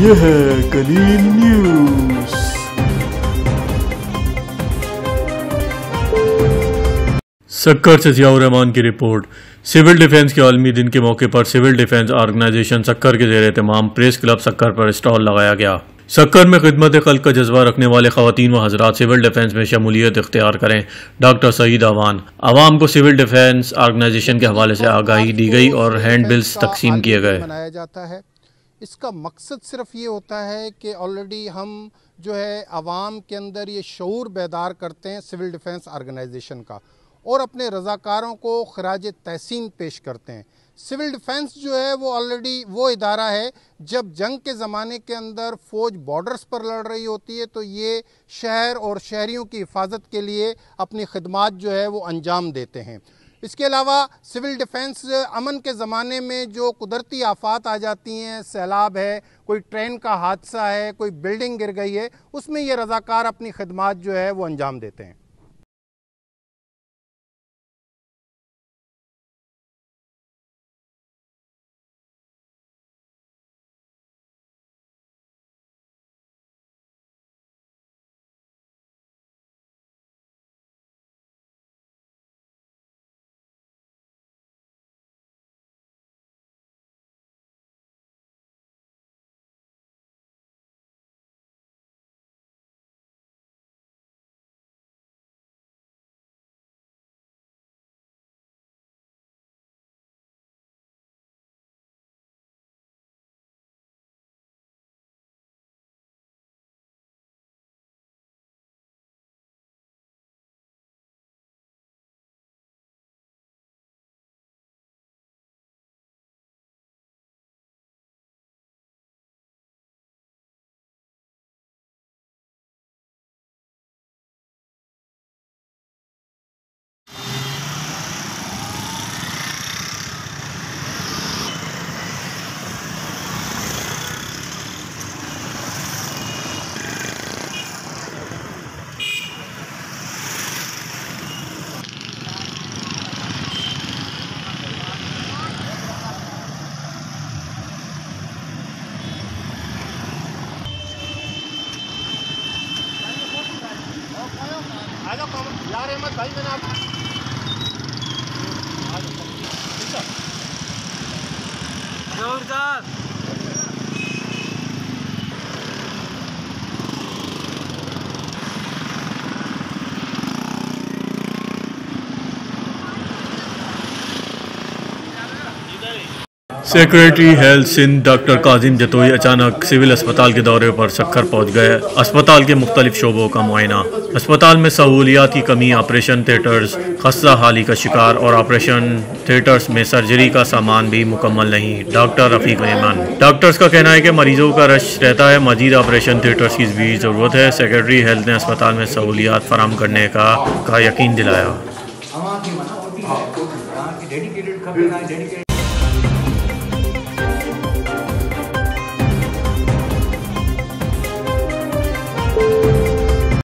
यह है कलील न्यूज़। सक्कर से जियाउर रहमान की रिपोर्ट। सिविल डिफेंस के आलमी दिन के मौके पर सिविल डिफेंस ऑर्गेनाइजेशन सक्कर के ज़ेर एहतमाम प्रेस क्लब सक्कर पर स्टॉल लगाया गया। सक्कर में खिदमत खल्क का जज्बा रखने वाले ख़वातीन व हज़रात सिविल डिफेंस में शमूलियत इख्तियार करें। डॉक्टर सईद अवान। आवाम को सिविल डिफेंस ऑर्गेनाइजेशन के हवाले से आगाही दी गई और हैंड बिल्स तकसीम किए गए। मनाया जाता है। इसका मकसद सिर्फ ये होता है कि ऑलरेडी हम जो है आवाम के अंदर ये शऊर बेदार करते हैं सिविल डिफेंस ऑर्गेनाइजेशन का, और अपने रज़ाकारों को खराज तहसीन पेश करते हैं। सिविल डिफेंस जो है वो ऑलरेडी वो इदारा है, जब जंग के ज़माने के अंदर फ़ौज बॉर्डर्स पर लड़ रही होती है तो ये शहर और शहरियों की हिफाजत के लिए अपनी खिदमात जो है वो अंजाम देते हैं। इसके अलावा सिविल डिफेंस अमन के ज़माने में जो कुदरती आफात आ जाती हैं, सैलाब है, कोई ट्रेन का हादसा है, कोई बिल्डिंग गिर गई है, उसमें ये रज़ाकार अपनी खिदमात जो है वो अंजाम देते हैं। यार अहमद भाई मैंने आप जोरदार secretary health Sindh doctor Kazim Jatoi अचानक सिविल अस्पताल के दौरे पर सक्कर पहुंच गए। अस्पताल के मुख्तलिफ शोबों का मुआयना। अस्पताल में सहूलियात की कमी, ऑपरेशन थिएटर्स खस्ता हाली का शिकार और ऑपरेशन थिएटर्स में सर्जरी का सामान भी मुकम्मल नहीं। डॉक्टर रफ़ीक रहमान। डॉक्टर्स का कहना है कि मरीजों का रश रहता है, मजीद ऑपरेशन थिएटर्स की भी ज़रूरत है। सेक्रेटरी हेल्थ ने अस्पताल में सहूलियात फराम करने का यकीन दिलाया।